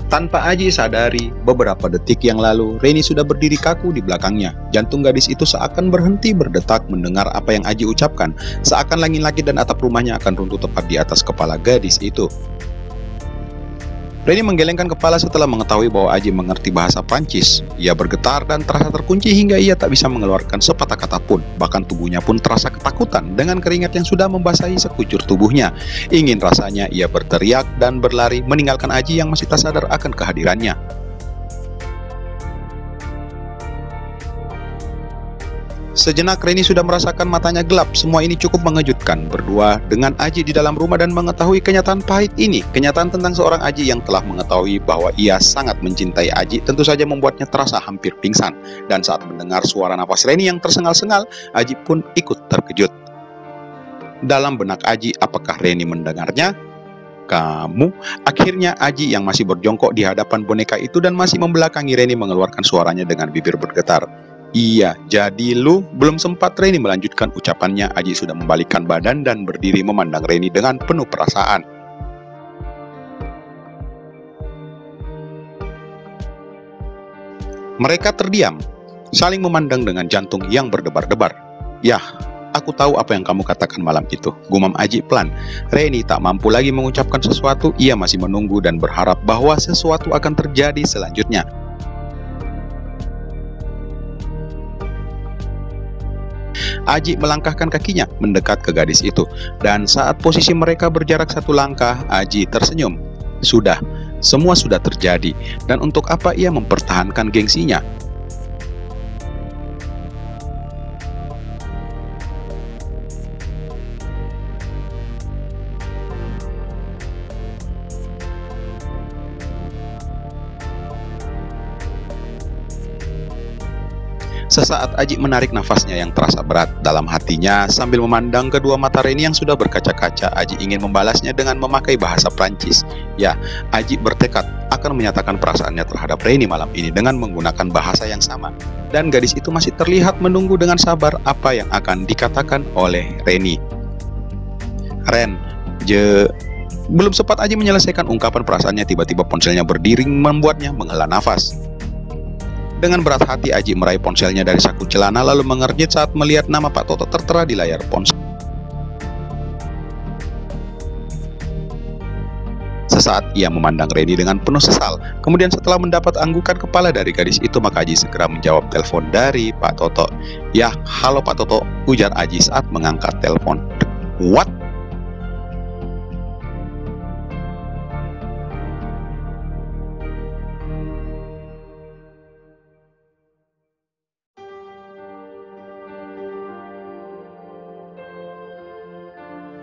Tanpa Aji sadari, beberapa detik yang lalu, Reni sudah berdiri kaku di belakangnya. Jantung gadis itu seakan berhenti berdetak mendengar apa yang Aji ucapkan, seakan langit-langit dan atap rumahnya akan runtuh tepat di atas kepala gadis itu. Reni menggelengkan kepala setelah mengetahui bahwa Aji mengerti bahasa Prancis. Ia bergetar dan terasa terkunci hingga ia tak bisa mengeluarkan sepatah kata pun. Bahkan tubuhnya pun terasa ketakutan dengan keringat yang sudah membasahi sekujur tubuhnya. Ingin rasanya ia berteriak dan berlari meninggalkan Aji yang masih tak sadar akan kehadirannya. Sejenak Reni sudah merasakan matanya gelap. Semua ini cukup mengejutkan. Berdua dengan Aji di dalam rumah dan mengetahui kenyataan pahit ini, kenyataan tentang seorang Aji yang telah mengetahui bahwa ia sangat mencintai Aji, tentu saja membuatnya terasa hampir pingsan. Dan saat mendengar suara nafas Reni yang tersengal-sengal, Aji pun ikut terkejut. Dalam benak Aji, apakah Reni mendengarnya? Kamu? Akhirnya Aji yang masih berjongkok di hadapan boneka itu dan masih membelakangi Reni mengeluarkan suaranya dengan bibir bergetar. Iya, jadi lu. Belum sempat Reni melanjutkan ucapannya, Aji sudah membalikkan badan dan berdiri memandang Reni dengan penuh perasaan. Mereka terdiam, saling memandang dengan jantung yang berdebar-debar. Yah, aku tahu apa yang kamu katakan malam itu, gumam Aji pelan. Reni tak mampu lagi mengucapkan sesuatu, ia masih menunggu dan berharap bahwa sesuatu akan terjadi selanjutnya. Aji melangkahkan kakinya mendekat ke gadis itu, dan saat posisi mereka berjarak satu langkah, Aji tersenyum. Sudah, semua sudah terjadi, dan untuk apa ia mempertahankan gengsinya? Sesaat Aji menarik nafasnya yang terasa berat dalam hatinya sambil memandang kedua mata Reni yang sudah berkaca-kaca. Aji ingin membalasnya dengan memakai bahasa Prancis. Ya, Aji bertekad akan menyatakan perasaannya terhadap Reni malam ini dengan menggunakan bahasa yang sama. Dan gadis itu masih terlihat menunggu dengan sabar apa yang akan dikatakan oleh Reni. Belum sempat Aji menyelesaikan ungkapan perasaannya, tiba-tiba ponselnya berdering membuatnya menghela nafas. Dengan berat hati Aji meraih ponselnya dari saku celana lalu mengernyit saat melihat nama Pak Toto tertera di layar ponsel. Sesaat ia memandang Reni dengan penuh sesal. Kemudian setelah mendapat anggukan kepala dari gadis itu, maka Aji segera menjawab telepon dari Pak Toto. "Ya, halo Pak Toto," ujar Aji saat mengangkat telepon. "What?"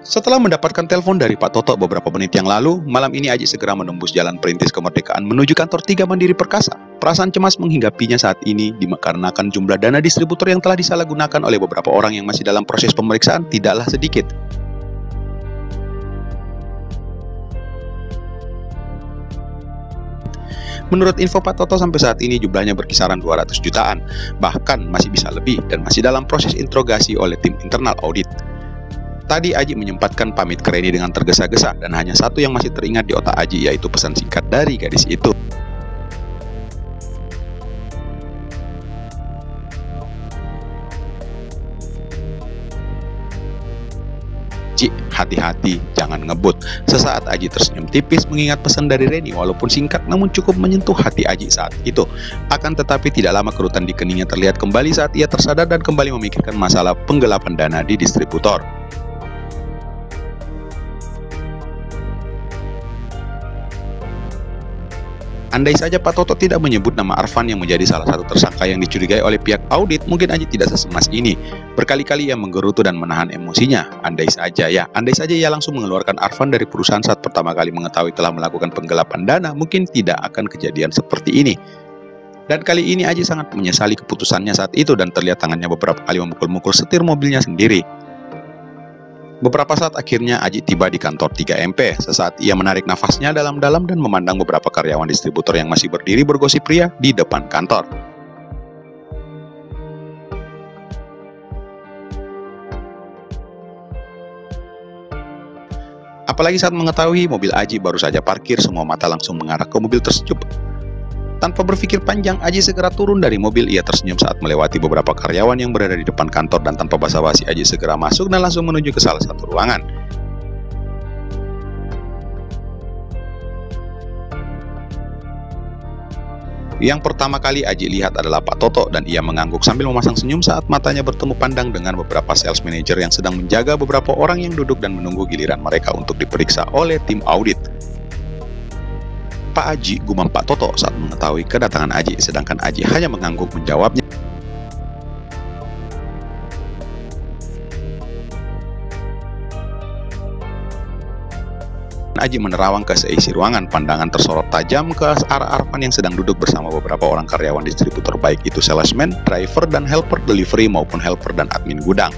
Setelah mendapatkan telepon dari Pak Toto beberapa menit yang lalu, malam ini Aji segera menembus jalan perintis kemerdekaan menuju kantor Tiga Mandiri Perkasa. Perasaan cemas menghinggapinya saat ini dikarenakan jumlah dana distributor yang telah disalahgunakan oleh beberapa orang yang masih dalam proses pemeriksaan tidaklah sedikit. Menurut info Pak Toto sampai saat ini jumlahnya berkisaran 200 jutaan, bahkan masih bisa lebih dan masih dalam proses interogasi oleh tim internal audit. Tadi Aji menyempatkan pamit ke Reni dengan tergesa-gesa dan hanya satu yang masih teringat di otak Aji, yaitu pesan singkat dari gadis itu. "Ci, hati-hati, jangan ngebut." Sesaat Aji tersenyum tipis mengingat pesan dari Reni, walaupun singkat namun cukup menyentuh hati Aji saat itu. Akan tetapi tidak lama kerutan di keningnya terlihat kembali saat ia tersadar dan kembali memikirkan masalah penggelapan dana di distributor. Andai saja Pak Toto tidak menyebut nama Arfan yang menjadi salah satu tersangka yang dicurigai oleh pihak audit, mungkin Aji tidak secemas ini. Berkali-kali ia menggerutu dan menahan emosinya. Andai saja ia langsung mengeluarkan Arfan dari perusahaan saat pertama kali mengetahui telah melakukan penggelapan dana, mungkin tidak akan kejadian seperti ini. Dan kali ini Aji sangat menyesali keputusannya saat itu dan terlihat tangannya beberapa kali memukul-mukul setir mobilnya sendiri. Beberapa saat akhirnya Aji tiba di kantor 3MP. Sesaat ia menarik nafasnya dalam-dalam dan memandang beberapa karyawan distributor yang masih berdiri bergosip pria di depan kantor. Apalagi saat mengetahui mobil Aji baru saja parkir, semua mata langsung mengarah ke mobil tersebut. Tanpa berpikir panjang, Aji segera turun dari mobil. Ia tersenyum saat melewati beberapa karyawan yang berada di depan kantor, dan tanpa basa-basi Aji segera masuk dan langsung menuju ke salah satu ruangan. Yang pertama kali Aji lihat adalah Pak Toto, dan ia mengangguk sambil memasang senyum saat matanya bertemu pandang dengan beberapa sales manager yang sedang menjaga beberapa orang yang duduk dan menunggu giliran mereka untuk diperiksa oleh tim audit. Pak Aji, gumam Pak Toto saat mengetahui kedatangan Aji, sedangkan Aji hanya mengangguk menjawabnya. Aji menerawang ke seisi ruangan, pandangan tersorot tajam ke arah Arfan yang sedang duduk bersama beberapa orang karyawan distributor, baik itu salesman, driver, dan helper delivery maupun helper dan admin gudang.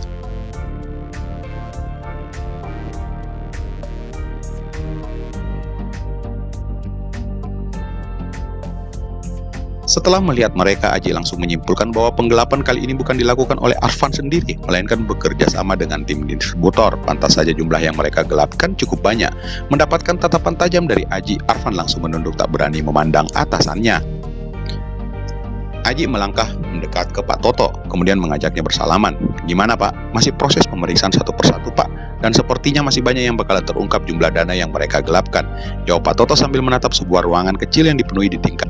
Setelah melihat mereka, Aji langsung menyimpulkan bahwa penggelapan kali ini bukan dilakukan oleh Arfan sendiri, melainkan bekerja sama dengan tim distributor. Pantas saja jumlah yang mereka gelapkan cukup banyak. Mendapatkan tatapan tajam dari Aji, Arfan langsung menunduk tak berani memandang atasannya. Aji melangkah mendekat ke Pak Toto, kemudian mengajaknya bersalaman. "Gimana Pak? Masih proses pemeriksaan satu persatu Pak, dan sepertinya masih banyak yang bakalan terungkap jumlah dana yang mereka gelapkan," jawab Pak Toto sambil menatap sebuah ruangan kecil yang dipenuhi di tingkat.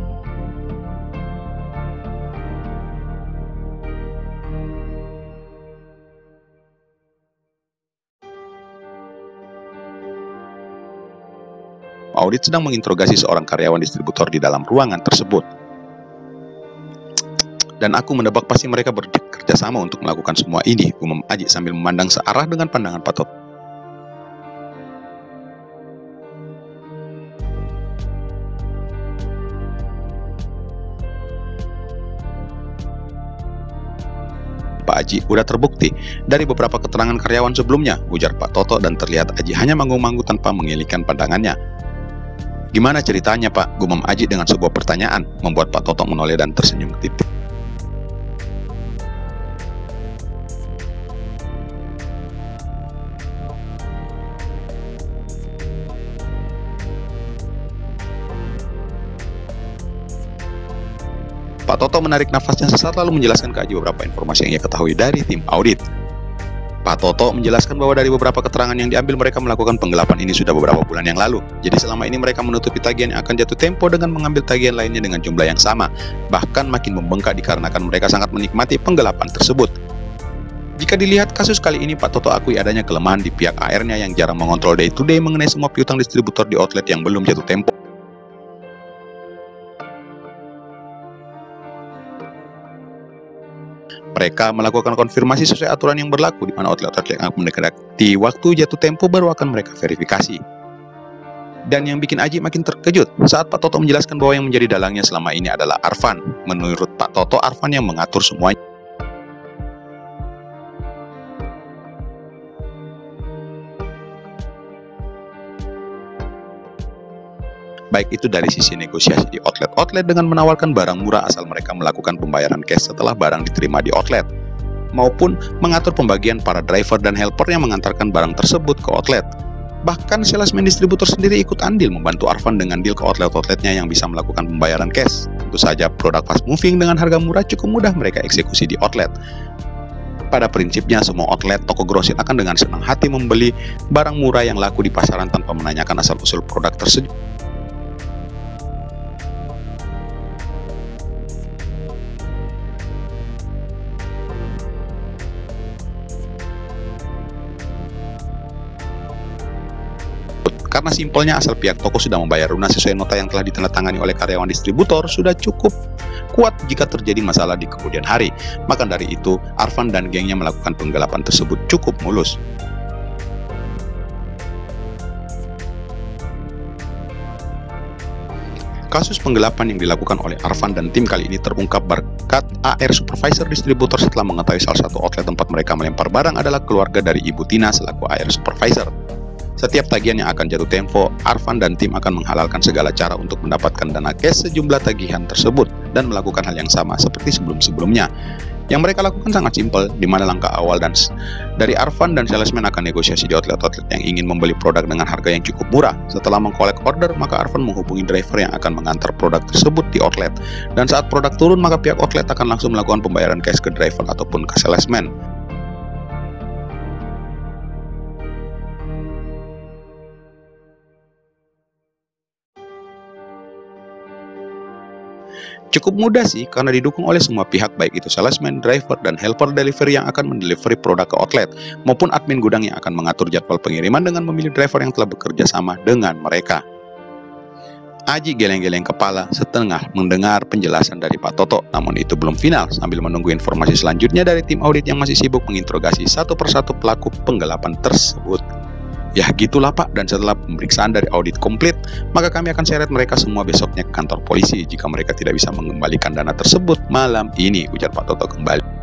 Audit sedang menginterogasi seorang karyawan distributor di dalam ruangan tersebut. "Dan aku menebak pasti mereka bekerja sama untuk melakukan semua ini," gumam Aji sambil memandang searah dengan pandangan Pak Toto. "Pak Aji, udah terbukti dari beberapa keterangan karyawan sebelumnya," ujar Pak Toto, dan terlihat Aji hanya manggung-manggung tanpa mengelakkan pandangannya. "Gimana ceritanya Pak?" gumam Aji dengan sebuah pertanyaan, membuat Pak Toto menoleh dan tersenyum tipis. Pak Toto menarik nafasnya sesaat lalu menjelaskan ke Aji beberapa informasi yang ia ketahui dari tim audit. Pak Toto menjelaskan bahwa dari beberapa keterangan yang diambil, mereka melakukan penggelapan ini sudah beberapa bulan yang lalu. Jadi selama ini mereka menutupi tagihan yang akan jatuh tempo dengan mengambil tagihan lainnya dengan jumlah yang sama, bahkan makin membengkak dikarenakan mereka sangat menikmati penggelapan tersebut. Jika dilihat kasus kali ini, Pak Toto akui adanya kelemahan di pihak AR-nya yang jarang mengontrol day to day mengenai semua piutang distributor di outlet yang belum jatuh tempo. Mereka melakukan konfirmasi sesuai aturan yang berlaku, di mana outlet-outlet yang akan mendekati waktu jatuh tempo baru akan mereka verifikasi. Dan yang bikin Aji makin terkejut saat Pak Toto menjelaskan bahwa yang menjadi dalangnya selama ini adalah Arfan. Menurut Pak Toto, Arfan yang mengatur semuanya. Baik itu dari sisi negosiasi di outlet-outlet dengan menawarkan barang murah asal mereka melakukan pembayaran cash setelah barang diterima di outlet, maupun mengatur pembagian para driver dan helper yang mengantarkan barang tersebut ke outlet. Bahkan salesman distributor sendiri ikut andil membantu Arfan dengan deal ke outlet-outletnya yang bisa melakukan pembayaran cash. Tentu saja produk fast moving dengan harga murah cukup mudah mereka eksekusi di outlet. Pada prinsipnya, semua outlet toko grosir akan dengan senang hati membeli barang murah yang laku di pasaran tanpa menanyakan asal-usul produk tersebut. Karena simpelnya asal pihak toko sudah membayar lunas sesuai nota yang telah ditandatangani oleh karyawan distributor, sudah cukup kuat jika terjadi masalah di kemudian hari. Maka dari itu, Arfan dan gengnya melakukan penggelapan tersebut cukup mulus. Kasus penggelapan yang dilakukan oleh Arfan dan tim kali ini terungkap berkat AR supervisor distributor setelah mengetahui salah satu outlet tempat mereka melempar barang adalah keluarga dari Ibu Tina selaku AR supervisor. Setiap tagihan yang akan jatuh tempo, Arfan dan tim akan menghalalkan segala cara untuk mendapatkan dana cash sejumlah tagihan tersebut dan melakukan hal yang sama seperti sebelum-sebelumnya. Yang mereka lakukan sangat simpel, di mana langkah awal dari Arfan dan salesman akan negosiasi di outlet-outlet yang ingin membeli produk dengan harga yang cukup murah. Setelah mengkolek order, maka Arfan menghubungi driver yang akan mengantar produk tersebut di outlet. Dan saat produk turun, maka pihak outlet akan langsung melakukan pembayaran cash ke driver ataupun ke salesman. Cukup mudah sih karena didukung oleh semua pihak, baik itu salesman, driver, dan helper delivery yang akan mendelivery produk ke outlet, maupun admin gudang yang akan mengatur jadwal pengiriman dengan memilih driver yang telah bekerja sama dengan mereka. Aji geleng-geleng kepala setengah mendengar penjelasan dari Pak Toto, namun itu belum final sambil menunggu informasi selanjutnya dari tim audit yang masih sibuk menginterogasi satu persatu pelaku penggelapan tersebut. Ya gitulah Pak, dan setelah pemeriksaan dari audit komplit, maka kami akan seret mereka semua besoknya ke kantor polisi jika mereka tidak bisa mengembalikan dana tersebut malam ini, ujar Pak Toto kembali.